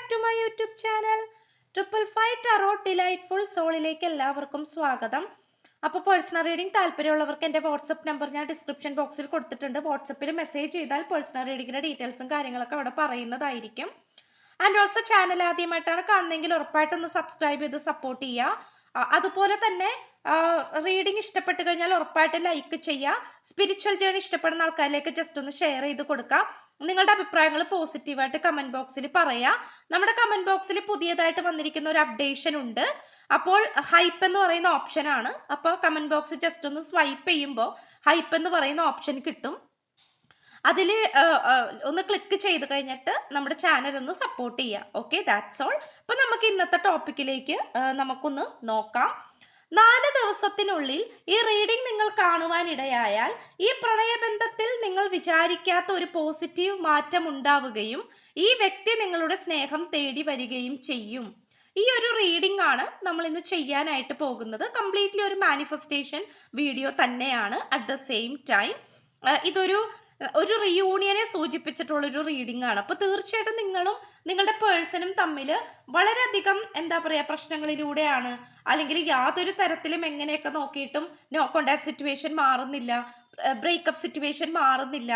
Back to my YouTube channel. 555 tarot delightful സോളിലേക്ക് എല്ലാവർക്കും സ്വാഗതം. അപ്പോൾ പേഴ്സണൽ റീഡിംഗ് താല്പര്യമുള്ളവർക്ക് എൻ്റെ വാട്സപ്പ് നമ്പർ ഞാൻ ഡിസ്ക്രിപ്ഷൻ ബോക്സിൽ കൊടുത്തിട്ടുണ്ട്. വാട്സപ്പിൽ മെസ്സേജ് ചെയ്താൽ പേഴ്സണൽ റീഡിങ്ങിൻ്റെ ഡീറ്റെയിൽസും കാര്യങ്ങളൊക്കെ അവിടെ പറയുന്നതായിരിക്കും. ആൻഡ് ഓൾസോ ചാനൽ ആദ്യമായിട്ടാണ് കാണുന്നതെങ്കിൽ ഉറപ്പായിട്ടൊന്ന് സബ്സ്ക്രൈബ് ചെയ്ത് സപ്പോർട്ട് ചെയ്യുക. അതുപോലെ തന്നെ റീഡിംഗ് ഇഷ്ടപ്പെട്ട് കഴിഞ്ഞാൽ ഉറപ്പായിട്ട് ലൈക്ക് ചെയ്യുക. സ്പിരിച്വൽ ജേണി ഇഷ്ടപ്പെടുന്ന ആൾക്കാരിലേക്ക് ജസ്റ്റ് ഒന്ന് ഷെയർ ചെയ്ത് കൊടുക്കുക. നിങ്ങളുടെ അഭിപ്രായങ്ങൾ പോസിറ്റീവായിട്ട് കമന്റ് ബോക്സിൽ പറയാം. നമ്മുടെ കമന്റ് ബോക്സിൽ പുതിയതായിട്ട് വന്നിരിക്കുന്ന ഒരു അപ്ഡേഷൻ ഉണ്ട്. അപ്പോൾ ഹൈപ്പ് എന്ന് പറയുന്ന ഓപ്ഷൻ ആണ്. അപ്പോൾ കമന്റ് ബോക്സ് ജസ്റ്റ് ഒന്ന് സ്വൈപ്പ് ചെയ്യുമ്പോൾ ഹൈപ്പ് എന്ന് പറയുന്ന ഓപ്ഷൻ കിട്ടും. അതിൽ ഒന്ന് ക്ലിക്ക് ചെയ്ത് കഴിഞ്ഞിട്ട് നമ്മുടെ ചാനൽ ഒന്ന് സപ്പോർട്ട് ചെയ്യുക. Okay, that's all. അപ്പം നമുക്ക് ഇന്നത്തെ ടോപ്പിക്കിലേക്ക് നമുക്കൊന്ന് നോക്കാം. 4 ദിവസത്തിനുള്ളിൽ ഈ റീഡിംഗ് നിങ്ങൾ കാണുവാനിടയായാൽ ഈ പ്രണയബന്ധത്തിൽ നിങ്ങൾ വിചാരിക്കാത്ത ഒരു പോസിറ്റീവ് മാറ്റം ഉണ്ടാവുകയും ഈ വ്യക്തി നിങ്ങളുടെ സ്നേഹം തേടി വരികയും ചെയ്യും. ഈ ഒരു റീഡിംഗ് ആണ് നമ്മൾ ഇന്ന് ചെയ്യാനായിട്ട് പോകുന്നത്. കംപ്ലീറ്റ്ലി ഒരു മാനിഫെസ്റ്റേഷൻ വീഡിയോ തന്നെയാണ്. അറ്റ് ദ സെയിം ടൈം ഇതൊരു റിയൂണിയനെ സൂചിപ്പിച്ചിട്ടുള്ളൊരു റീഡിംഗ് ആണ്. അപ്പോൾ തീർച്ചയായിട്ടും നിങ്ങളും നിങ്ങളുടെ പേഴ്സണും തമ്മിൽ വളരെയധികം എന്താ പറയുക പ്രശ്നങ്ങളിലൂടെയാണ്, അല്ലെങ്കിൽ യാതൊരു തരത്തിലും എങ്ങനെയൊക്കെ നോക്കിയിട്ടും നോ കോണ്ടാക്ട് സിറ്റുവേഷൻ മാറുന്നില്ല, ബ്രേക്കപ്പ് സിറ്റുവേഷൻ മാറുന്നില്ല.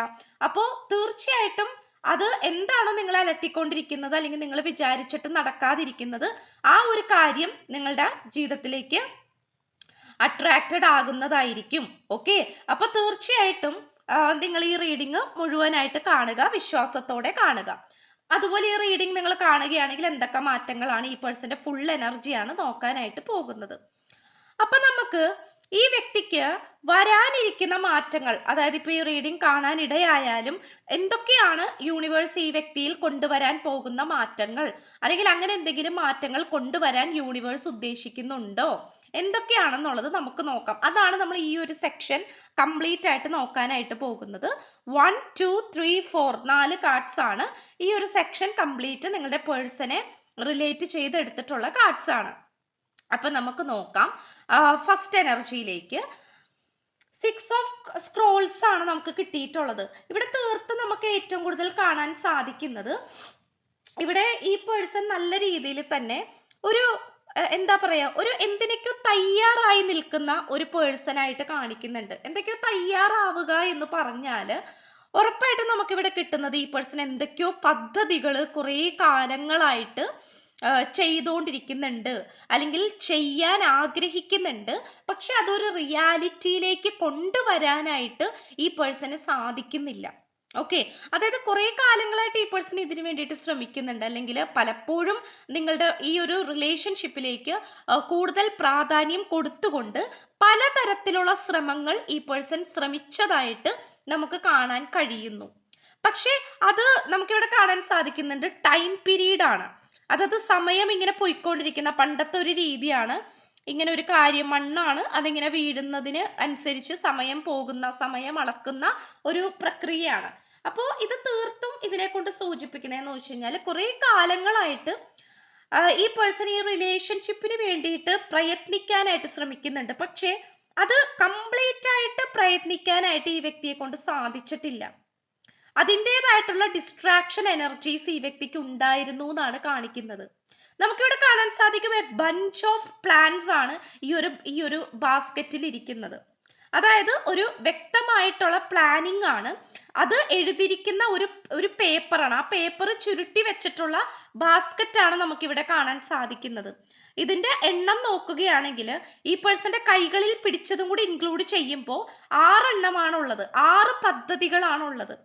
അപ്പോൾ തീർച്ചയായിട്ടും അത് എന്താണോ നിങ്ങൾ അലട്ടിക്കൊണ്ടിരിക്കുന്നത്, അല്ലെങ്കിൽ നിങ്ങൾ വിചാരിച്ചിട്ട് നടക്കാതിരിക്കുന്നത്, ആ ഒരു കാര്യം നിങ്ങളുടെ ജീവിതത്തിലേക്ക് അട്രാക്റ്റഡ് ആകുന്നതായിരിക്കും. ഓക്കെ, അപ്പൊ തീർച്ചയായിട്ടും നിങ്ങൾ ഈ റീഡിംഗ് മുഴുവനായിട്ട് കാണുക, വിശ്വാസത്തോടെ കാണുക. അതുപോലെ ഈ റീഡിംഗ് നിങ്ങൾ കാണുകയാണെങ്കിൽ എന്തൊക്കെ മാറ്റങ്ങളാണ്, ഈ പേഴ്സന്റെ ഫുൾ എനർജിയാണ് നോക്കാനായിട്ട് പോകുന്നത്. അപ്പൊ നമുക്ക് ഈ വ്യക്തിക്ക് വരാനിരിക്കുന്ന മാറ്റങ്ങൾ, അതായത് ഇപ്പൊ ഈ റീഡിംഗ് കാണാനിടയായാലും എന്തൊക്കെയാണ് യൂണിവേഴ്സ് ഈ വ്യക്തിയിൽ കൊണ്ടുവരാൻ പോകുന്ന മാറ്റങ്ങൾ, അല്ലെങ്കിൽ അങ്ങനെ എന്തെങ്കിലും മാറ്റങ്ങൾ കൊണ്ടുവരാൻ യൂണിവേഴ്സ് ഉദ്ദേശിക്കുന്നുണ്ടോ, എന്തൊക്കെയാണെന്നുള്ളത് നമുക്ക് നോക്കാം. അതാണ് നമ്മൾ ഈ ഒരു സെക്ഷൻ കംപ്ലീറ്റ് ആയിട്ട് നോക്കാനായിട്ട് പോകുന്നത്. 1, 2, 3, 4 4 കാർഡ്സ് ആണ് ഈ ഒരു സെക്ഷൻ കംപ്ലീറ്റ് നിങ്ങളുടെ പേഴ്സണെ റിലേറ്റ് ചെയ്തെടുത്തിട്ടുള്ള കാർഡ്സ് ആണ്. അപ്പൊ നമുക്ക് നോക്കാം. ഫസ്റ്റ് എനർജിയിലേക്ക് 6 ഓഫ് സ്ക്രോൾസ് ആണ് നമുക്ക് കിട്ടിയിട്ടുള്ളത്. ഇവിടെ തീർത്ത് നമുക്ക് ഏറ്റവും കൂടുതൽ കാണാൻ സാധിക്കുന്നത്, ഇവിടെ ഈ പേഴ്സൺ നല്ല രീതിയിൽ തന്നെ ഒരു എന്താ പറയാ, ഒരു എന്തിനൊക്കെയോ തയ്യാറായി നിൽക്കുന്ന ഒരു പേഴ്സൺ ആയിട്ട് കാണിക്കുന്നുണ്ട്. എന്തൊക്കെയോ തയ്യാറാവുക എന്ന് പറഞ്ഞാൽ ഉറപ്പായിട്ടും നമുക്കിവിടെ കിട്ടുന്നത് ഈ പേഴ്സൺ എന്തൊക്കെയോ പദ്ധതികൾ കുറേ കാലങ്ങളായിട്ട് ചെയ്തുകൊണ്ടിരിക്കുന്നുണ്ട്, അല്ലെങ്കിൽ ചെയ്യാൻ ആഗ്രഹിക്കുന്നുണ്ട്. പക്ഷെ അതൊരു റിയാലിറ്റിയിലേക്ക് കൊണ്ടുവരാനായിട്ട് ഈ പേഴ്സണ് സാധിക്കുന്നില്ല. ഓക്കെ, അതായത് കുറെ കാലങ്ങളായിട്ട് ഈ പേഴ്സൺ ഇതിനു വേണ്ടിയിട്ട് ശ്രമിക്കുന്നുണ്ട്, അല്ലെങ്കിൽ പലപ്പോഴും നിങ്ങളുടെ ഈ ഒരു റിലേഷൻഷിപ്പിലേക്ക് കൂടുതൽ പ്രാധാന്യം കൊടുത്തുകൊണ്ട് പലതരത്തിലുള്ള ശ്രമങ്ങൾ ഈ പേഴ്സൺ ശ്രമിച്ചതായിട്ട് നമുക്ക് കാണാൻ കഴിയുന്നു. പക്ഷെ അത് നമുക്കിവിടെ കാണാൻ സാധിക്കുന്നുണ്ട് ടൈം പീരീഡ് ആണ്. അതായത് സമയം ഇങ്ങനെ പോയിക്കൊണ്ടിരിക്കുന്ന പണ്ടത്തെ ഒരു രീതിയാണ്. ഇങ്ങനെ ഒരു കാര്യം മണ്ണാണ്, അതിങ്ങനെ വീഴുന്നതിന് അനുസരിച്ച് സമയം പോകുന്ന, സമയം അളക്കുന്ന ഒരു പ്രക്രിയയാണ്. അപ്പോൾ ഇത് തീർത്തും ഇതിനെ കൊണ്ട് സൂചിപ്പിക്കുന്നതെന്ന് വെച്ച് കഴിഞ്ഞാൽ കുറെ കാലങ്ങളായിട്ട് ഈ പേഴ്സൺ ഈ റിലേഷൻഷിപ്പിന് വേണ്ടിയിട്ട് പ്രയത്നിക്കാനായിട്ട് ശ്രമിക്കുന്നുണ്ട്. പക്ഷേ അത് കംപ്ലീറ്റ് ആയിട്ട് പ്രയത്നിക്കാനായിട്ട് ഈ വ്യക്തിയെ കൊണ്ട് സാധിച്ചിട്ടില്ല. അതിൻ്റെതായിട്ടുള്ള ഡിസ്ട്രാക്ഷൻ എനർജീസ് ഈ വ്യക്തിക്ക് ഉണ്ടായിരുന്നു എന്നാണ് കാണിക്കുന്നത്. നമുക്കിവിടെ കാണാൻ സാധിക്കും എ ബഞ്ച് ഓഫ് പ്ലാന്റ്സ് ആണ് ഈ ഒരു ബാസ്ക്കറ്റിൽ ഇരിക്കുന്നത്. അതായത് ഒരു വ്യക്തമായിട്ടുള്ള പ്ലാനിങ് ആണ്. അത് എഴുതിയിരിക്കുന്ന ഒരു പേപ്പറാണ്. ആ പേപ്പർ ചുരുട്ടി വെച്ചിട്ടുള്ള ബാസ്ക്കറ്റ് ആണ് നമുക്കിവിടെ കാണാൻ സാധിക്കുന്നത്. ഇതിന്റെ എണ്ണം നോക്കുകയാണെങ്കിൽ ഈ പേഴ്സന്റെ കൈകളിൽ പിടിച്ചതും കൂടി ഇൻക്ലൂഡ് ചെയ്യുമ്പോൾ 6 എണ്ണമാണുള്ളത്, 6 പദ്ധതികളാണുള്ളത്.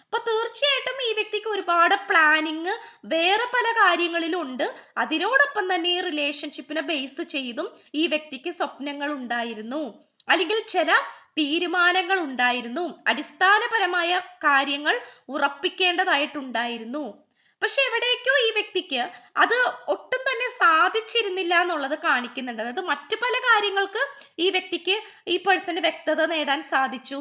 അപ്പൊ തീർച്ചയായിട്ടും ഈ വ്യക്തിക്ക് ഒരുപാട് പ്ലാനിങ് വേറെ പല കാര്യങ്ങളിലും ഉണ്ട്. അതിനോടൊപ്പം തന്നെ ഈ റിലേഷൻഷിപ്പിനെ ബേസ് ചെയ്തും ഈ വ്യക്തിക്ക് സ്വപ്നങ്ങൾ ഉണ്ടായിരുന്നു, അല്ലെങ്കിൽ ചില തീരുമാനങ്ങൾ ഉണ്ടായിരുന്നു, അടിസ്ഥാനപരമായ കാര്യങ്ങൾ ഉറപ്പിക്കേണ്ടതായിട്ടുണ്ടായിരുന്നു. പക്ഷെ എവിടേക്കോ ഈ വ്യക്തിക്ക് അത് ഒട്ടും തന്നെ സാധിച്ചിരുന്നില്ല എന്നുള്ളത് കാണിക്കുന്നുണ്ട്. അതായത് മറ്റു പല കാര്യങ്ങൾക്ക് ഈ വ്യക്തിക്ക് ഈ പേഴ്സണ് വ്യക്തത നേടാൻ സാധിച്ചു,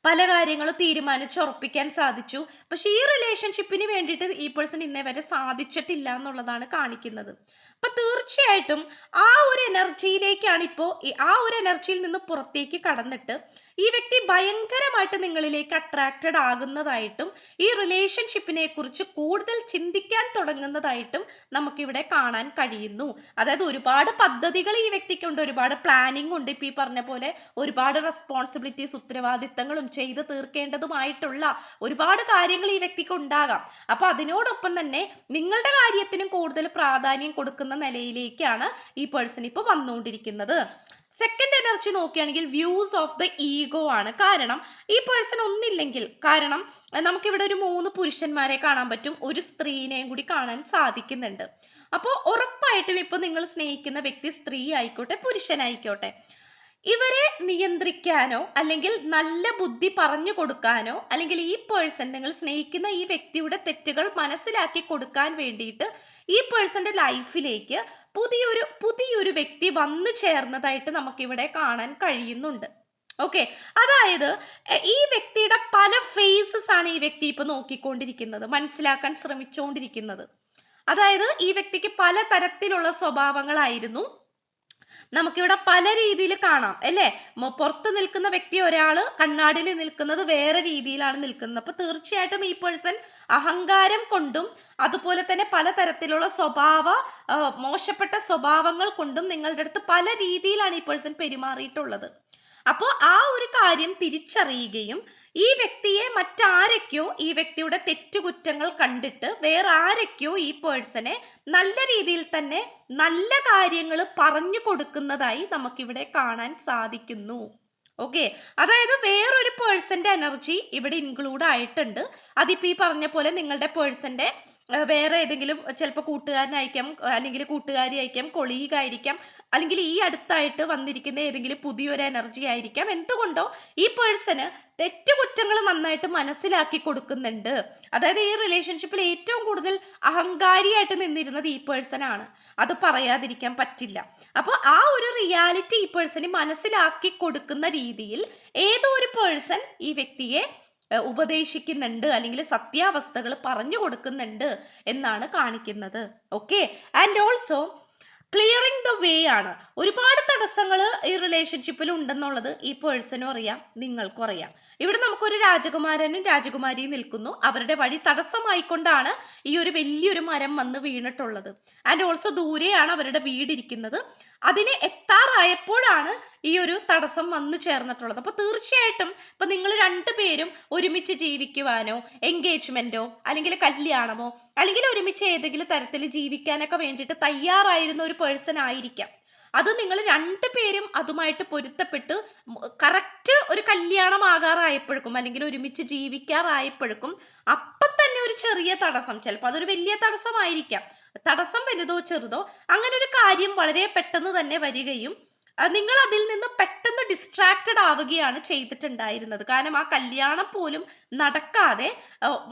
പല കാര്യങ്ങളും തീരുമാനിച്ചുറപ്പിക്കാൻ സാധിച്ചു. പക്ഷെ ഈ റിലേഷൻഷിപ്പിന് വേണ്ടിയിട്ട് ഈ പേഴ്സൺ ഇന്നേ വരെ സാധിച്ചിട്ടില്ല എന്നുള്ളതാണ് കാണിക്കുന്നത്. അപ്പൊ തീർച്ചയായിട്ടും ആ ഒരു എനർജിയിലേക്കാണ് ഇപ്പോൾ ആ ഒരു എനർജിയിൽ നിന്ന് പുറത്തേക്ക് കടന്നിട്ട് ഈ വ്യക്തി ഭയങ്കരമായിട്ട് നിങ്ങളിലേക്ക് അട്രാക്റ്റഡ് ആകുന്നതായിട്ടും ഈ റിലേഷൻഷിപ്പിനെ കുറിച്ച് കൂടുതൽ ചിന്തിക്കാൻ തുടങ്ങുന്നതായിട്ടും നമുക്കിവിടെ കാണാൻ കഴിയുന്നു. അതായത് ഒരുപാട് പദ്ധതികൾ ഈ വ്യക്തിക്കുണ്ട്, ഒരുപാട് പ്ലാനിങ് ഉണ്ട്. ഇപ്പൊ ഈ പറഞ്ഞ പോലെ ഒരുപാട് റെസ്പോൺസിബിലിറ്റീസ്, ഉത്തരവാദിത്തങ്ങളും ചെയ്ത് തീർക്കേണ്ടതുമായിട്ടുള്ള ഒരുപാട് കാര്യങ്ങൾ ഈ വ്യക്തിക്ക് ഉണ്ടാകാം. അപ്പൊ അതിനോടൊപ്പം തന്നെ നിങ്ങളുടെ കാര്യത്തിനും കൂടുതൽ പ്രാധാന്യം കൊടുക്കുന്ന നിലയിലേക്കാണ് ഈ പേഴ്സൺ ഇപ്പൊ വന്നുകൊണ്ടിരിക്കുന്നത്. സെക്കൻഡ് എനർജി നോക്കുകയാണെങ്കിൽ വ്യൂസ് ഓഫ് ദ ഈഗോ ആണ്. കാരണം ഈ പേഴ്സൺ ഒന്നില്ലെങ്കിൽ, കാരണം നമുക്കിവിടെ ഒരു 3 പുരുഷന്മാരെ കാണാൻ പറ്റും, ഒരു സ്ത്രീനെയും കൂടി കാണാൻ സാധിക്കുന്നുണ്ട്. അപ്പോൾ ഉറപ്പായിട്ടും ഇപ്പൊ നിങ്ങൾ സ്നേഹിക്കുന്ന വ്യക്തി സ്ത്രീ ആയിക്കോട്ടെ പുരുഷനായിക്കോട്ടെ, ഇവരെ നിയന്ത്രിക്കാനോ അല്ലെങ്കിൽ നല്ല ബുദ്ധി പറഞ്ഞു കൊടുക്കാനോ അല്ലെങ്കിൽ ഈ പേഴ്സൺ, നിങ്ങൾ സ്നേഹിക്കുന്ന ഈ വ്യക്തിയുടെ തെറ്റുകൾ മനസ്സിലാക്കി കൊടുക്കാൻ വേണ്ടിയിട്ട് ഈ പേഴ്സന്റെ ലൈഫിലേക്ക് പുതിയൊരു വ്യക്തി വന്നു ചേർന്നതായിട്ട് നമുക്കിവിടെ കാണാൻ കഴിയുന്നുണ്ട്. ഓക്കെ, അതായത് ഈ വ്യക്തിയുടെ പല ഫേസസ് ആണ് ഈ വ്യക്തി ഇപ്പൊ നോക്കിക്കൊണ്ടിരിക്കുന്നത്, മനസ്സിലാക്കാൻ ശ്രമിച്ചുകൊണ്ടിരിക്കുന്നത്. അതായത് ഈ വ്യക്തിക്ക് പല തരത്തിലുള്ള സ്വഭാവങ്ങളായിരുന്നു നമുക്കിവിടെ പല രീതിയിൽ കാണാം അല്ലേ. പുറത്ത് നിൽക്കുന്ന വ്യക്തി ഒരാള്, കണ്ണാടിയിൽ നിൽക്കുന്നത് വേറെ രീതിയിലാണ് നിൽക്കുന്നത്. അപ്പൊ തീർച്ചയായിട്ടും ഈ പേഴ്സൺ അഹങ്കാരം കൊണ്ടും അതുപോലെ തന്നെ പലതരത്തിലുള്ള മോശപ്പെട്ട സ്വഭാവങ്ങൾ കൊണ്ടും നിങ്ങളുടെ അടുത്ത് പല രീതിയിലാണ് ഈ പേഴ്സൺ പെരുമാറിയിട്ടുള്ളത്. അപ്പോൾ ആ ഒരു കാര്യം തിരിച്ചറിയുകയും ഈ വ്യക്തിയെ മറ്റാരൊക്കെയോ ഈ വ്യക്തിയുടെ തെറ്റുകുറ്റങ്ങൾ കണ്ടിട്ട് വേറെ ആരൊക്കെയോ ഈ പേഴ്സണെ നല്ല രീതിയിൽ തന്നെ നല്ല കാര്യങ്ങൾ പറഞ്ഞു കൊടുക്കുന്നതായി നമുക്കിവിടെ കാണാൻ സാധിക്കുന്നു. ഓക്കെ, അതായത് വേറൊരു പേഴ്സന്റെ എനർജി ഇവിടെ ഇൻക്ലൂഡ് ആയിട്ടുണ്ട്. അതിപ്പോ ഈ പറഞ്ഞ പോലെ നിങ്ങളുടെ പേഴ്സന്റെ വേറെ ഏതെങ്കിലും ചിലപ്പോൾ കൂട്ടുകാരനായിരിക്കാം, അല്ലെങ്കിൽ കൂട്ടുകാരി ആയിരിക്കാം, കൊളീഗ് ആയിരിക്കാം, അല്ലെങ്കിൽ ഈ അടുത്തായിട്ട് വന്നിരിക്കുന്ന ഏതെങ്കിലും പുതിയൊരു എനർജി ആയിരിക്കാം. എന്തുകൊണ്ടോ ഈ പേഴ്സണ് തെറ്റുകുറ്റങ്ങൾ നന്നായിട്ട് മനസ്സിലാക്കി കൊടുക്കുന്നുണ്ട്. അതായത് ഈ റിലേഷൻഷിപ്പിൽ ഏറ്റവും കൂടുതൽ അഹങ്കാരിയായിട്ട് നിന്നിരുന്നത് ഈ പേഴ്സൺ ആണ്, അത് പറയാതിരിക്കാൻ പറ്റില്ല. അപ്പോൾ ആ ഒരു റിയാലിറ്റി ഈ പേഴ്സണ് മനസ്സിലാക്കി കൊടുക്കുന്ന രീതിയിൽ ഏതോ ഒരു പേഴ്സൺ ഈ വ്യക്തിയെ ഉപദേശിക്കുന്നുണ്ട്, അല്ലെങ്കിൽ സത്യാവസ്ഥകൾ പറഞ്ഞു കൊടുക്കുന്നുണ്ട് എന്നാണ് കാണിക്കുന്നത്. Okay, and also clearing the way ആണ്. ഒരുപാട് തടസ്സങ്ങൾ ഈ റിലേഷൻഷിപ്പിൽ ഉണ്ടെന്നുള്ളത് ഈ പേഴ്സണും അറിയാം, നിങ്ങൾക്കും അറിയാം. ഇവിടെ നമുക്കൊരു രാജകുമാരനും രാജകുമാരിയും നിൽക്കുന്നു. അവരുടെ വഴി തടസ്സമായിക്കൊണ്ടാണ് ഈ ഒരു വലിയൊരു മരം വന്ന് വീണിട്ടുള്ളത്. ആൻഡ് ഓൾസോ ദൂരെയാണ് അവരുടെ വീടിരിക്കുന്നത്. അതിന് എത്താറായപ്പോഴാണ് ഈ ഒരു തടസ്സം വന്നു ചേർന്നിട്ടുള്ളത്. അപ്പൊ തീർച്ചയായിട്ടും ഇപ്പൊ നിങ്ങൾ രണ്ടുപേരും ഒരുമിച്ച് ജീവിക്കുവാനോ എൻഗേജ്മെന്റോ അല്ലെങ്കിൽ കല്യാണമോ അല്ലെങ്കിൽ ഒരുമിച്ച് ഏതെങ്കിലും തരത്തിൽ ജീവിക്കാനൊക്കെ വേണ്ടിയിട്ട് തയ്യാറായിരുന്ന ഒരു പേഴ്സൺ ആയിരിക്കാം. അത് നിങ്ങൾ രണ്ടുപേരും അതുമായിട്ട് പൊരുത്തപ്പെട്ട് കറക്റ്റ് ഒരു കല്യാണം ആകാറായപ്പോഴേക്കും അല്ലെങ്കിൽ ഒരുമിച്ച് ജീവിക്കാറായപ്പോഴേക്കും അപ്പൊ തന്നെ ഒരു ചെറിയ തടസ്സം, ചിലപ്പോൾ അതൊരു വലിയ തടസ്സമായിരിക്കാം, തടസ്സം വലുതോ ചെറുതോ, അങ്ങനെ ഒരു കാര്യം വളരെ പെട്ടെന്ന് തന്നെ വരികയും നിങ്ങൾ അതിൽ നിന്ന് പെട്ടെന്ന് ഡിസ്ട്രാക്റ്റഡ് ആവുകയാണ് ചെയ്തിട്ടുണ്ടായിരുന്നത്. കാരണം ആ കല്യാണം പോലും നടക്കാതെ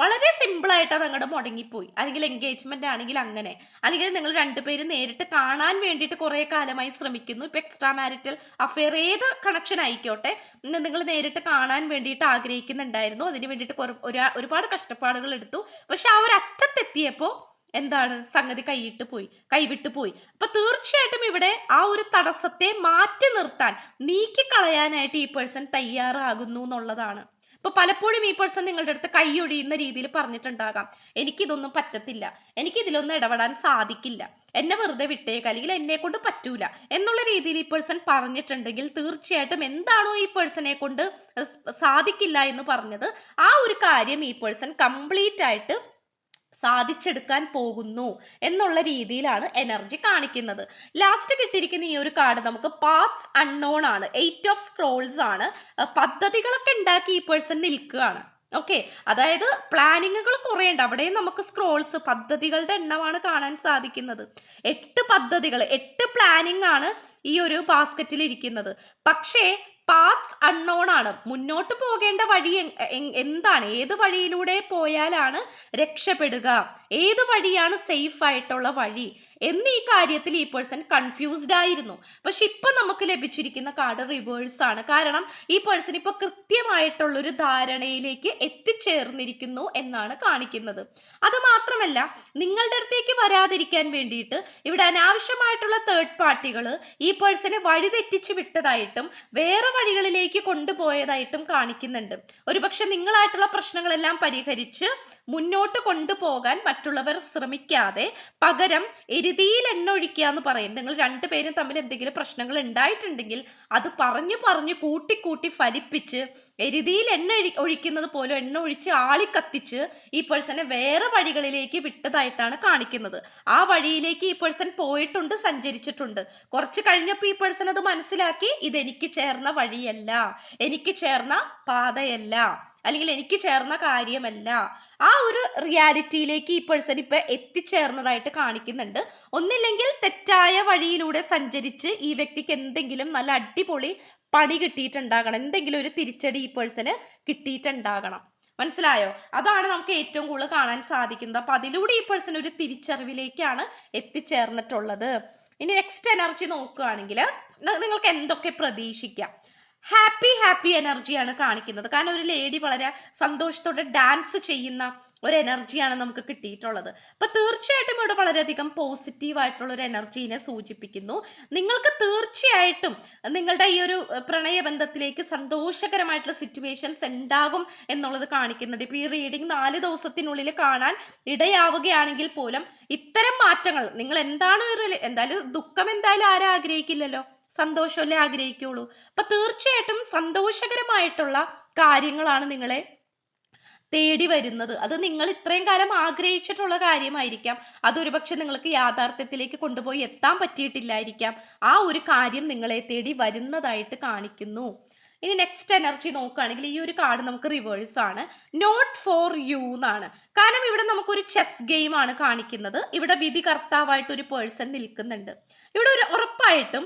വളരെ സിമ്പിളായിട്ട് അത് അങ്ങോട്ട് മുടങ്ങിപ്പോയി. അല്ലെങ്കിൽ എൻഗേജ്മെന്റ് ആണെങ്കിൽ അങ്ങനെ, അല്ലെങ്കിൽ നിങ്ങൾ രണ്ടുപേരും നേരിട്ട് കാണാൻ വേണ്ടിയിട്ട് കുറെ കാലമായി ശ്രമിക്കുന്നു. ഇപ്പൊ എക്സ്ട്രാ മാരിറ്റൽ അഫെയർ ഏത് കണക്ഷൻ ആയിക്കോട്ടെ, നിങ്ങൾ നേരിട്ട് കാണാൻ വേണ്ടിയിട്ട് ആഗ്രഹിക്കുന്നുണ്ടായിരുന്നു. അതിന് വേണ്ടിയിട്ട് ഒരുപാട് കഷ്ടപ്പാടുകൾ എടുത്തു. പക്ഷെ ആ ഒരു അറ്റത്തെത്തിയപ്പോ എന്താണ് സംഗതി കൈവിട്ടു പോയി. അപ്പൊ തീർച്ചയായിട്ടും ഇവിടെ ആ ഒരു തടസ്സത്തെ മാറ്റി നിർത്താൻ, നീക്കിക്കളയാനായിട്ട് ഈ പേഴ്സൺ തയ്യാറാകുന്നു എന്നുള്ളതാണ്. ഇപ്പൊ പലപ്പോഴും ഈ പേഴ്സൺ നിങ്ങളുടെ അടുത്ത് കൈയൊഴിയുന്ന രീതിയിൽ പറഞ്ഞിട്ടുണ്ടാകാം, എനിക്കിതൊന്നും പറ്റത്തില്ല, എനിക്ക് ഇതിലൊന്നും ഇടപെടാൻ സാധിക്കില്ല, എന്നെ വെറുതെ വിട്ടേക്ക്, അല്ലെങ്കിൽ എന്നെ കൊണ്ട് പറ്റൂല എന്നുള്ള രീതിയിൽ ഈ പേഴ്സൺ പറഞ്ഞിട്ടുണ്ടെങ്കിൽ തീർച്ചയായിട്ടും എന്താണോ ഈ പേഴ്സണെ കൊണ്ട് സാധിക്കില്ല എന്ന് പറഞ്ഞത്, ആ ഒരു കാര്യം ഈ പേഴ്സൺ കംപ്ലീറ്റ് ആയിട്ട് സാധിച്ചെടുക്കാൻ പോകുന്നു എന്നുള്ള രീതിയിലാണ് എനർജി കാണിക്കുന്നത്. ലാസ്റ്റ് കിട്ടിയിരിക്കുന്ന ഈ ഒരു കാർഡ് നമുക്ക് പാത്സ് അൺനോൺ ആണ്, 8 ഓഫ് സ്ക്രോൾസ് ആണ്. പദ്ധതികളൊക്കെ ഉണ്ടാക്കി ഈ പേഴ്സൺ നിൽക്കുകയാണ്. ഓക്കെ, അതായത് പ്ലാനിങ്ങുകൾ കുറേ ഉണ്ട്. അവിടെയും നമുക്ക് സ്ക്രോൾസ്, പദ്ധതികളുടെ എണ്ണമാണ് കാണാൻ സാധിക്കുന്നത്. 8 പദ്ധതികൾ, 8 പ്ലാനിങ് ആണ് ഈ ഒരു ബാസ്ക്കറ്റിൽ ഇരിക്കുന്നത്. പക്ഷേ പാത്സ് അൺനോൺ ആണ്. മുന്നോട്ട് പോകേണ്ട വഴി എന്താണ്, ഏത് വഴിയിലൂടെ പോയാലാണ് രക്ഷപ്പെടുക, ഏത് വഴിയാണ് സേഫ് ആയിട്ടുള്ള വഴി എന്നീ കാര്യത്തിൽ ഈ പേഴ്സൺ കൺഫ്യൂസ്ഡ് ആയിരുന്നു. പക്ഷെ ഇപ്പൊ നമുക്ക് ലഭിച്ചിരിക്കുന്ന കാർഡ് റിവേഴ്സ് ആണ്. കാരണം ഈ പേഴ്സൺ ഇപ്പൊ കൃത്യമായിട്ടുള്ളൊരു ധാരണയിലേക്ക് എത്തിച്ചേർന്നിരിക്കുന്നു എന്നാണ് കാണിക്കുന്നത്. അത് മാത്രമല്ല, നിങ്ങളുടെ അടുത്തേക്ക് വരാതിരിക്കാൻ വേണ്ടിയിട്ട് ഇവിടെ അനാവശ്യമായിട്ടുള്ള തേർഡ് പാർട്ടികൾ ഈ പേഴ്സണെ വഴിതെറ്റിച്ച് വിട്ടതായിട്ടും വേറെ വഴികളിലേക്ക് കൊണ്ടുപോയതായിട്ടും കാണിക്കുന്നുണ്ട്. ഒരുപക്ഷെ നിങ്ങളായിട്ടുള്ള പ്രശ്നങ്ങളെല്ലാം പരിഹരിച്ച് മുന്നോട്ട് കൊണ്ടുപോകാൻ മറ്റുള്ളവർ ശ്രമിക്കാതെ പകരം എരുതിയിൽ എണ്ണ ഒഴിക്കുക എന്ന് പറയും. നിങ്ങൾ രണ്ടുപേരും തമ്മിൽ എന്തെങ്കിലും പ്രശ്നങ്ങൾ ഉണ്ടായിട്ടുണ്ടെങ്കിൽ അത് പറഞ്ഞു പറഞ്ഞു കൂട്ടി ഫലിപ്പിച്ച് എരുതിയിൽ എണ്ണ ഒഴിക്കുന്നത് പോലെ എണ്ണ ഒഴിച്ച് ആളിക്കത്തിച്ച് ഈ പേഴ്സണെ വേറെ വഴികളിലേക്ക് വിട്ടതായിട്ടാണ് കാണിക്കുന്നത്. ആ വഴിയിലേക്ക് ഈ പേഴ്സൺ പോയിട്ടുണ്ട്, സഞ്ചരിച്ചിട്ടുണ്ട്. കുറച്ച് കഴിഞ്ഞപ്പോൾ ഈ പേഴ്സൺ അത് മനസ്സിലാക്കി, ഇതെനിക്ക് ചേർന്ന വഴിയല്ല, എനിക്ക് ചേർന്ന പാതയല്ല, അല്ലെങ്കിൽ എനിക്ക് ചേർന്ന കാര്യമല്ല. ആ ഒരു റിയാലിറ്റിയിലേക്ക് ഈ പേഴ്സൺ ഇപ്പൊ എത്തിച്ചേർന്നതായിട്ട് കാണിക്കുന്നുണ്ട്. ഒന്നില്ലെങ്കിൽ തെറ്റായ വഴിയിലൂടെ സഞ്ചരിച്ച് ഈ വ്യക്തിക്ക് എന്തെങ്കിലും നല്ല അടിപൊളി പണി കിട്ടിയിട്ടുണ്ടാകണം, എന്തെങ്കിലും ഒരു തിരിച്ചടി ഈ പേഴ്സണ് കിട്ടിയിട്ടുണ്ടാകണം. മനസ്സിലായോ? അതാണ് നമുക്ക് ഏറ്റവും കൂടുതൽ കാണാൻ സാധിക്കുന്നത്. അപ്പൊ അതിലൂടെ ഈ പേഴ്സൺ ഒരു തിരിച്ചറിവിലേക്കാണ് എത്തിച്ചേർന്നിട്ടുള്ളത്. ഇനി നെക്സ്റ്റ് എനർജി നോക്കുകയാണെങ്കിൽ നിങ്ങൾക്ക് എന്തൊക്കെ പ്രതീക്ഷിക്കാം? ഹാപ്പി എനർജിയാണ് കാണിക്കുന്നത്. കാരണം ഒരു ലേഡി വളരെ സന്തോഷത്തോടെ ഡാൻസ് ചെയ്യുന്ന ഒരു എനർജിയാണ് നമുക്ക് കിട്ടിയിട്ടുള്ളത്. അപ്പൊ തീർച്ചയായിട്ടും ഇവിടെ വളരെയധികം പോസിറ്റീവ് ആയിട്ടുള്ള ഒരു എനർജീനെ സൂചിപ്പിക്കുന്നു. നിങ്ങൾക്ക് തീർച്ചയായിട്ടും നിങ്ങളുടെ ഈ ഒരു പ്രണയബന്ധത്തിലേക്ക് സന്തോഷകരമായിട്ടുള്ള സിറ്റുവേഷൻസ് ഉണ്ടാകും എന്നുള്ളത് കാണിക്കുന്നുണ്ട്. ഇപ്പൊ ഈ റീഡിംഗ് 4 ദിവസത്തിനുള്ളിൽ കാണാൻ ഇടയാവുകയാണെങ്കിൽ പോലും ഇത്തരം മാറ്റങ്ങൾ നിങ്ങൾ എന്തായാലും ദുഃഖം എന്തായാലും ആരും ആഗ്രഹിക്കില്ലല്ലോ, സന്തോഷമല്ലേ ആഗ്രഹിക്കുള്ളൂ. അപ്പൊ തീർച്ചയായിട്ടും സന്തോഷകരമായിട്ടുള്ള കാര്യങ്ങളാണ് നിങ്ങളെ തേടി വരുന്നത്. അത് നിങ്ങൾ ഇത്രയും കാലം ആഗ്രഹിച്ചിട്ടുള്ള കാര്യമായിരിക്കാം. അതൊരുപക്ഷെ നിങ്ങൾക്ക് യാഥാർത്ഥ്യത്തിലേക്ക് കൊണ്ടുപോയി എത്താൻ പറ്റിയിട്ടില്ലായിരിക്കാം. ആ ഒരു കാര്യം നിങ്ങളെ തേടി വരുന്നതായിട്ട് കാണിക്കുന്നു. ഇനി നെക്സ്റ്റ് എനർജി നോക്കുകയാണെങ്കിൽ ഈ ഒരു കാർഡ് നമുക്ക് റിവേഴ്സ് ആണ്, നോട്ട് ഫോർ യു എന്നാണ്. കാരണം ഇവിടെ നമുക്കൊരു ചെസ് ഗെയിം ആണ് കാണിക്കുന്നത്. ഇവിടെ വിധികർത്താവായിട്ട് ഒരു പേഴ്സൺ നിൽക്കുന്നുണ്ട്. ഇവിടെ ഒരു ഉറപ്പായിട്ടും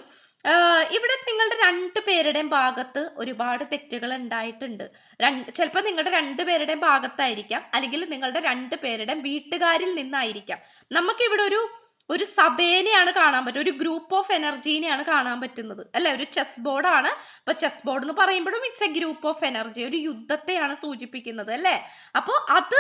ഇവിടെ നിങ്ങളുടെ 2 പേരുടെയും ഭാഗത്ത് ഒരുപാട് തെറ്റുകൾ ഉണ്ടായിട്ടുണ്ട്. ചിലപ്പോൾ നിങ്ങളുടെ 2 പേരുടെയും ഭാഗത്തായിരിക്കാം, അല്ലെങ്കിൽ നിങ്ങളുടെ 2 പേരുടെയും വീട്ടുകാരിൽ നിന്നായിരിക്കാം. നമുക്കിവിടെ ഒരു സഭേനെയാണ് കാണാൻ പറ്റും, ഒരു ഗ്രൂപ്പ് ഓഫ് എനർജീനെയാണ് കാണാൻ പറ്റുന്നത് അല്ലെ. ഒരു ചെസ് ബോർഡാണ്. അപ്പൊ ചെസ് ബോർഡ് എന്ന് പറയുമ്പോഴും it's A group of energy, ഒരു യുദ്ധത്തെയാണ് സൂചിപ്പിക്കുന്നത് അല്ലെ. അപ്പോൾ അത്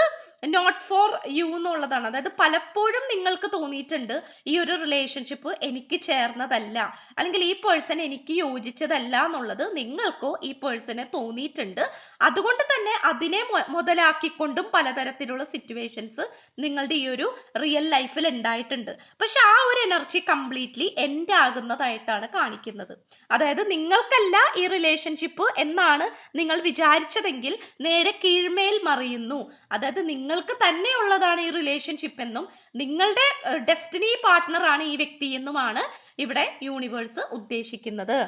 നോട്ട് ഫോർ യു എന്നുള്ളതാണ്. അതായത് പലപ്പോഴും നിങ്ങൾക്ക് തോന്നിയിട്ടുണ്ട് ഈ ഒരു റിലേഷൻഷിപ്പ് എനിക്ക് ചേർന്നതല്ല, അല്ലെങ്കിൽ ഈ പേഴ്സൺ എനിക്ക് യോജിച്ചതല്ല എന്നുള്ളത് നിങ്ങൾക്കോ ഈ പേഴ്സണെ തോന്നിയിട്ടുണ്ട്. അതുകൊണ്ട് തന്നെ അതിനെ മുതലാക്കിക്കൊണ്ടും പലതരത്തിലുള്ള സിറ്റുവേഷൻസ് നിങ്ങളുടെ ഈ ഒരു റിയൽ ലൈഫിൽ ഉണ്ടായിട്ടുണ്ട്. പക്ഷെ ആ ഒരു എനർജി കംപ്ലീറ്റ്ലി എൻഡ് ആകുന്നതായിട്ടാണ് കാണിക്കുന്നത്. അതായത് നിങ്ങൾക്കല്ല ഈ റിലേഷൻഷിപ്പ് എന്നാണ് നിങ്ങൾ വിചാരിച്ചതെങ്കിൽ നേരെ കീഴ്മേൽ മറിയുന്നു. അതായത് നിങ്ങൾക്ക് തന്നെ ഉള്ളതാണ് ഈ റിലേഷൻഷിപ്പ് എന്നും നിങ്ങളുടെ ഡെസ്റ്റിനി പാർട്ട്ണർ ആണ് ഈ വ്യക്തി എന്നുമാണ് ഇവിടെ യൂണിവേഴ്സ് ഉദ്ദേശിക്കുന്നത്.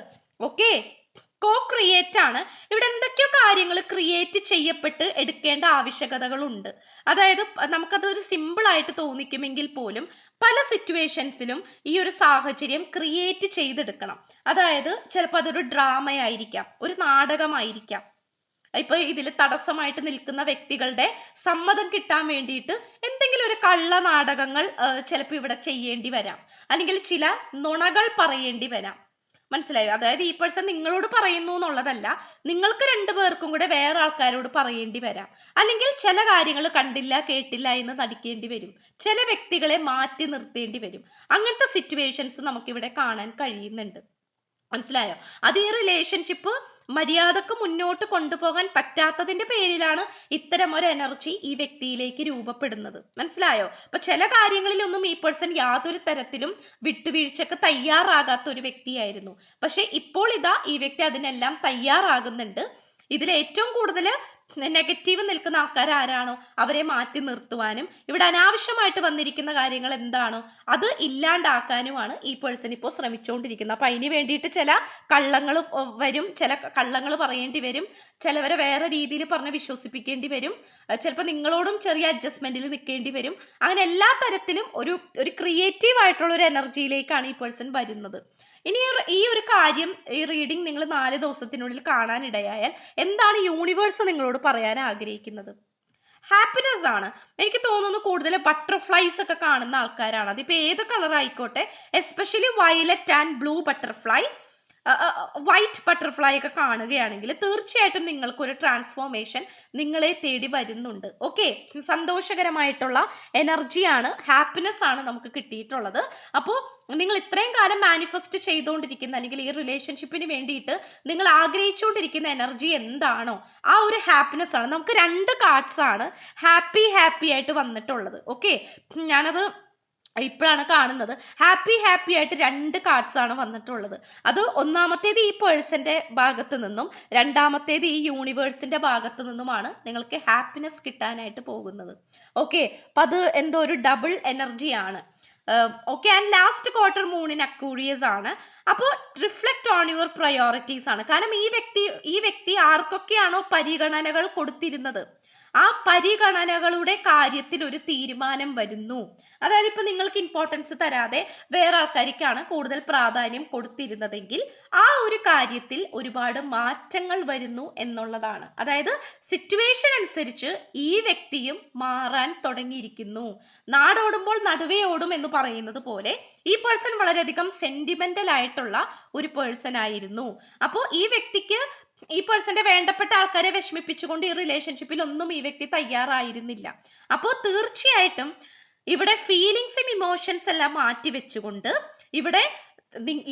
ഓക്കെ, കോ ക്രിയേറ്റ് ആണ്. ഇവിടെ എന്തൊക്കെയോ കാര്യങ്ങൾ ക്രിയേറ്റ് ചെയ്യപ്പെട്ട് എടുക്കേണ്ട ആവശ്യകതകളുണ്ട്. അതായത് നമുക്കതൊരു സിമ്പിൾ ആയിട്ട് തോന്നിക്കുമെങ്കിൽ പോലും പല സിറ്റുവേഷൻസിലും ഈ ഒരു സാഹചര്യം ക്രിയേറ്റ് ചെയ്തെടുക്കണം. അതായത് ചിലപ്പോൾ അതൊരു ഡ്രാമയായിരിക്കാം, ഒരു നാടകമായിരിക്കാം. ഇപ്പൊ ഇതിൽ തടസ്സമായിട്ട് നിൽക്കുന്ന വ്യക്തികളുടെ സമ്മതം കിട്ടാൻ വേണ്ടിയിട്ട് എന്തെങ്കിലും ഒരു കള്ള നാടകങ്ങൾ ചിലപ്പോൾ ഇവിടെ ചെയ്യേണ്ടി വരാം, അല്ലെങ്കിൽ ചില നുണകൾ പറയേണ്ടി വരാം. മനസ്സിലായോ? അതായത് ഈ പേഴ്സൺ നിങ്ങളോട് പറയുന്നു എന്നുള്ളതല്ല, നിങ്ങൾക്ക് 2 പേർക്കും കൂടെ വേറെ ആൾക്കാരോട് പറയേണ്ടി വരാം. അല്ലെങ്കിൽ ചില കാര്യങ്ങൾ കണ്ടില്ല കേട്ടില്ല എന്ന് നടിക്കേണ്ടി വരും, ചില വ്യക്തികളെ മാറ്റി നിർത്തേണ്ടി വരും. അങ്ങനത്തെ സിറ്റുവേഷൻസ് നമുക്കിവിടെ കാണാൻ കഴിയുന്നുണ്ട്. മനസ്സിലായോ? അത് ഈ റിലേഷൻഷിപ്പ് മര്യാദക്ക് മുന്നോട്ട് കൊണ്ടുപോകാൻ പറ്റാത്തതിന്റെ പേരിലാണ് ഇത്തരം ഒരു എനർജി ഈ വ്യക്തിയിലേക്ക് രൂപപ്പെടുന്നത്. മനസ്സിലായോ? അപ്പൊ ചില കാര്യങ്ങളിലൊന്നും ഈ പേഴ്സൺ യാതൊരു തരത്തിലും വിട്ടുവീഴ്ചക്ക് തയ്യാറാകാത്ത ഒരു വ്യക്തിയായിരുന്നു. പക്ഷെ ഇപ്പോൾ ഇതാ ഈ വ്യക്തി അതിനെല്ലാം തയ്യാറാകുന്നുണ്ട്. ഇതിൽ ഏറ്റവും കൂടുതൽ നെഗറ്റീവ് നിൽക്കുന്ന ആൾക്കാർ ആരാണോ അവരെ മാറ്റി നിർത്തുവാനും ഇവിടെ അനാവശ്യമായിട്ട് വന്നിരിക്കുന്ന കാര്യങ്ങൾ എന്താണോ അത് ഇല്ലാണ്ടാക്കാനുമാണ് ഈ പേഴ്സൺ ഇപ്പോൾ ശ്രമിച്ചുകൊണ്ടിരിക്കുന്നത്. അപ്പൊ അതിന് വേണ്ടിയിട്ട് ചില കള്ളങ്ങൾ വരും, ചില കള്ളങ്ങൾ പറയേണ്ടി വരും, ചിലവരെ വേറെ രീതിയിൽ പറഞ്ഞ് വിശ്വസിപ്പിക്കേണ്ടി വരും, ചിലപ്പോൾ നിങ്ങളോടും ചെറിയ അഡ്ജസ്റ്റ്മെന്റിൽ നിൽക്കേണ്ടി വരും. അങ്ങനെ എല്ലാ തരത്തിലും ഒരു ക്രിയേറ്റീവ് ആയിട്ടുള്ള ഒരു എനർജിയിലേക്കാണ് ഈ പേഴ്സൺ വരുന്നത്. ഇനി ഈ ഒരു കാര്യം ഈ റീഡിംഗ് നിങ്ങൾ 4 ദിവസത്തിനുള്ളിൽ കാണാനിടയായാൽ എന്താണ് യൂണിവേഴ്സ് നിങ്ങളോട് പറയാൻ ആഗ്രഹിക്കുന്നത്? ഹാപ്പിനെസ് ആണ്. എനിക്ക് തോന്നുന്നു കൂടുതൽ ബട്ടർഫ്ലൈസ് ഒക്കെ കാണുന്ന ആൾക്കാരാണ്. അതിപ്പോൾ ഏത് കളർ ആയിക്കോട്ടെ, especially violet and blue butterfly. White butterfly ഒക്കെ കാണുകയാണെങ്കിൽ തീർച്ചയായിട്ടും നിങ്ങൾക്കൊരു ട്രാൻസ്ഫോർമേഷൻ നിങ്ങളെ തേടി വരുന്നുണ്ട്. ഓക്കെ, സന്തോഷകരമായിട്ടുള്ള എനർജിയാണ്, ഹാപ്പിനെസ് ആണ് നമുക്ക് കിട്ടിയിട്ടുള്ളത്. അപ്പോൾ നിങ്ങൾ ഇത്രയും കാലം മാനിഫെസ്റ്റ് ചെയ്തുകൊണ്ടിരിക്കുന്ന അല്ലെങ്കിൽ ഈ റിലേഷൻഷിപ്പിന് വേണ്ടിയിട്ട് നിങ്ങൾ ആഗ്രഹിച്ചുകൊണ്ടിരിക്കുന്ന എനർജി എന്താണോ ആ ഒരു ഹാപ്പിനെസ് ആണ്. നമുക്ക് 2 കാർഡ്സ് ആണ് ഹാപ്പി ആയിട്ട് വന്നിട്ടുള്ളത്. ഓക്കെ, ഞാനത് ഇപ്പോഴാണ് കാണുന്നത്. ഹാപ്പി ആയിട്ട് 2 കാർഡ്സ് ആണ് വന്നിട്ടുള്ളത്. അത് ഒന്നാമത്തേത് ഈ പേഴ്സന്റെ ഭാഗത്ത് നിന്നും, രണ്ടാമത്തേത് ഈ യൂണിവേഴ്സിന്റെ ഭാഗത്ത് നിന്നുമാണ് നിങ്ങൾക്ക് ഹാപ്പിനെസ് കിട്ടാനായിട്ട് പോകുന്നത്. ഓക്കെ, അപ്പൊ അത് എന്തോ ഒരു ഡബിൾ എനർജിയാണ്. ഓക്കെ, ആൻഡ് ലാസ്റ്റ് ക്വാർട്ടർ മൂണിന് അക്യൂറിയസ് ആണ്. അപ്പോൾ റിഫ്ലക്ട് ഓൺ യുവർ പ്രയോറിറ്റീസ് ആണ്. കാരണം ഈ വ്യക്തി ആർക്കൊക്കെയാണോ പരിഗണനകൾ കൊടുത്തിരുന്നത് ആ പരിഗണനകളുടെ കാര്യത്തിൽ ഒരു തീരുമാനം വരുന്നു. അതായത് ഇപ്പൊ നിങ്ങൾക്ക് ഇമ്പോർട്ടൻസ് തരാതെ വേറെ ആൾക്കാർക്കാണ് കൂടുതൽ പ്രാധാന്യം കൊടുത്തിരുന്നതെങ്കിൽ ആ ഒരു കാര്യത്തിൽ ഒരുപാട് മാറ്റങ്ങൾ വരുന്നു എന്നുള്ളതാണ്. അതായത് സിറ്റുവേഷൻ അനുസരിച്ച് ഈ വ്യക്തിയും മാറാൻ തുടങ്ങിയിരിക്കുന്നു. നാടോടുമ്പോൾ നടുവേ ഓടും എന്ന് പറയുന്നത് പോലെ ഈ പേഴ്സൺ വളരെയധികം സെന്റിമെന്റൽ ആയിട്ടുള്ള ഒരു പേഴ്സൺ ആയിരുന്നു. അപ്പോൾ ഈ പേഴ്സന്റെ വേണ്ടപ്പെട്ട ആൾക്കാരെ വിഷമിപ്പിച്ചുകൊണ്ട് ഈ റിലേഷൻഷിപ്പിൽ ഒന്നും ഈ വ്യക്തി തയ്യാറായിരുന്നില്ല. അപ്പോൾ തീർച്ചയായിട്ടും ഇവിടെ ഫീലിങ്സും ഇമോഷൻസ് എല്ലാം മാറ്റി വെച്ചുകൊണ്ട് ഇവിടെ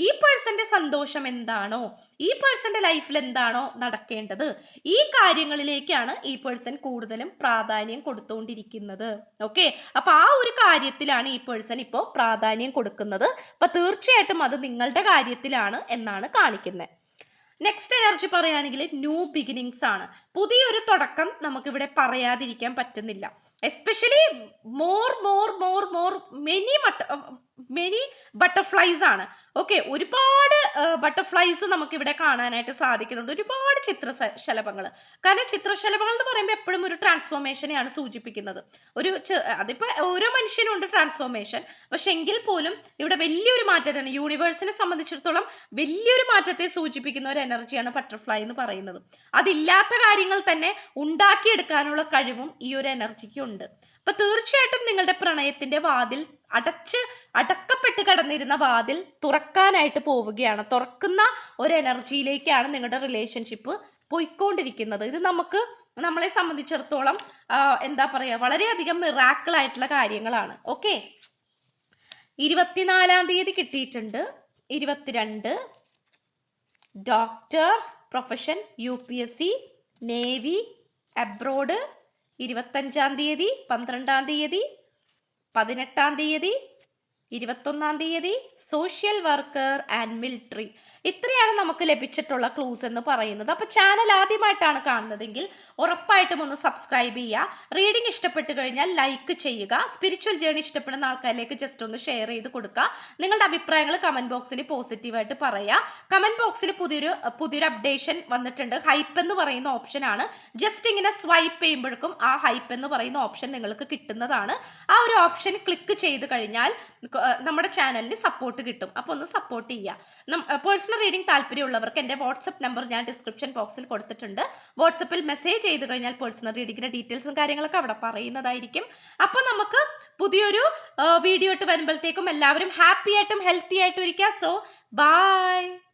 ഈ പേഴ്സന്റെ സന്തോഷം എന്താണോ, ഈ പേഴ്സന്റെ ലൈഫിൽ എന്താണോ നടക്കേണ്ടത്, ഈ കാര്യങ്ങളിലേക്കാണ് ഈ പേഴ്സൺ കൂടുതലും പ്രാധാന്യം കൊടുത്തുകൊണ്ടിരിക്കുന്നത്. ഓക്കെ, അപ്പൊ ആ ഒരു കാര്യത്തിലാണ് ഈ പേഴ്സൺ ഇപ്പോൾ പ്രാധാന്യം കൊടുക്കുന്നത്. അപ്പൊ തീർച്ചയായിട്ടും അത് നിങ്ങളുടെ കാര്യത്തിലാണ് എന്നാണ് കാണിക്കുന്നത്. നെക്സ്റ്റ് എനർജി പറയുകയാണെങ്കിൽ ന്യൂ ബിഗിനിങ്സ് ആണ്. പുതിയൊരു തുടക്കം നമുക്കിവിടെ പറയാതിരിക്കാൻ പറ്റുന്നില്ല. എസ്പെഷ്യലി മെനി ബട്ടർഫ്ലൈസ് ആണ്. ഓക്കെ, ഒരുപാട് ബട്ടർഫ്ലൈസ് നമുക്ക് ഇവിടെ കാണാനായിട്ട് സാധിക്കുന്നുണ്ട്. ഒരുപാട് ചിത്രശലഭങ്ങൾ. കാരണം ചിത്രശലഭങ്ങൾ എന്ന് പറയുമ്പോൾ എപ്പോഴും ഒരു ട്രാൻസ്ഫോർമേഷനെയാണ് സൂചിപ്പിക്കുന്നത്. അതിപ്പോ ഓരോ മനുഷ്യനും ഉണ്ട് ട്രാൻസ്ഫോർമേഷൻ. പക്ഷെ എങ്കിൽ പോലും ഇവിടെ വലിയൊരു മാറ്റത്തിന്, യൂണിവേഴ്സിനെ സംബന്ധിച്ചിടത്തോളം വലിയൊരു മാറ്റത്തെ സൂചിപ്പിക്കുന്ന ഒരു എനർജിയാണ് ബട്ടർഫ്ലൈ എന്ന് പറയുന്നത്. അതില്ലാത്ത കാര്യങ്ങൾ തന്നെ ഉണ്ടാക്കിയെടുക്കാനുള്ള കഴിവും ഈ ഒരു എനർജിക്ക് ഉണ്ട്. അപ്പൊ തീർച്ചയായിട്ടും നിങ്ങളുടെ പ്രണയത്തിന്റെ വാതിൽ അടക്കപ്പെട്ട് കിടന്നിരുന്ന വാതിൽ തുറക്കാനായിട്ട് പോവുകയാണ്. തുറക്കുന്ന ഒരു എനർജിയിലേക്കാണ് നിങ്ങളുടെ റിലേഷൻഷിപ്പ് പോയിക്കൊണ്ടിരിക്കുന്നത്. ഇത് നമ്മളെ സംബന്ധിച്ചിടത്തോളം എന്താ പറയാ, വളരെയധികം മിറാക്കിൾ ആയിട്ടുള്ള കാര്യങ്ങളാണ്. ഓക്കെ, 24-ാം തീയതി കിട്ടിയിട്ടുണ്ട്. 22 doctor, profession UPSC, navy, abroad. 25-ാം തീയതി, 12-ാം തീയതി, 18-ാം തീയതി, 21-ാം തീയതി സോഷ്യൽ വർക്കർ ആൻഡ് മിലിറ്ററി. ഇത്രയാണ് നമുക്ക് ലഭിച്ചിട്ടുള്ള ക്ലൂസ് എന്ന് പറയുന്നത്. അപ്പൊ ചാനൽ ആദ്യമായിട്ടാണ് കാണുന്നതെങ്കിൽ ഉറപ്പായിട്ടും ഒന്ന് സബ്സ്ക്രൈബ് ചെയ്യുക. റീഡിംഗ് ഇഷ്ടപ്പെട്ടു കഴിഞ്ഞാൽ ലൈക്ക് ചെയ്യുക. സ്പിരിച്വൽ ജേർണി ഇഷ്ടപ്പെടുന്ന ആൾക്കാരിലേക്ക് ജസ്റ്റ് ഒന്ന് ഷെയർ ചെയ്ത് കൊടുക്കുക. നിങ്ങളുടെ അഭിപ്രായങ്ങൾ കമന്റ് ബോക്സിൽ പോസിറ്റീവായിട്ട് പറയുക. കമന്റ് ബോക്സിൽ പുതിയൊരു അപ്ഡേഷൻ വന്നിട്ടുണ്ട്. ഹൈപ്പ് എന്ന് പറയുന്ന ഓപ്ഷൻ ആണ്. ജസ്റ്റ് ഇങ്ങനെ സ്വൈപ്പ് ചെയ്യുമ്പോഴേക്കും ആ ഹൈപ്പ് എന്ന് പറയുന്ന ഓപ്ഷൻ നിങ്ങൾക്ക് കിട്ടുന്നതാണ്. ആ ഒരു ഓപ്ഷൻ ക്ലിക്ക് ചെയ്ത് കഴിഞ്ഞാൽ നമ്മുടെ ചാനലിന് സപ്പോർട്ട് കിട്ടും. അപ്പൊ ഒന്ന് സപ്പോർട്ട് ചെയ്യുക. പേഴ്സണൽ റീഡിംഗ് താല്പര്യമുള്ളവർക്ക് എൻ്റെ വാട്സപ്പ് നമ്പർ ഞാൻ ഡിസ്ക്രിപ്ഷൻ ബോക്സിൽ കൊടുത്തിട്ടുണ്ട്. വാട്സപ്പിൽ മെസ്സേജ് ചെയ്ത് കഴിഞ്ഞാൽ പേഴ്സണൽ റീഡിങ്ങിന്റെ ഡീറ്റെയിൽസും കാര്യങ്ങളൊക്കെ അവിടെ പറയുന്നതായിരിക്കും. അപ്പൊ നമുക്ക് പുതിയൊരു വീഡിയോ ഇട്ട് വരുമ്പോഴത്തേക്കും എല്ലാവരും ഹാപ്പി ആയിട്ടും ഹെൽത്തി ആയിട്ടും ഇരിക്കുക. So by.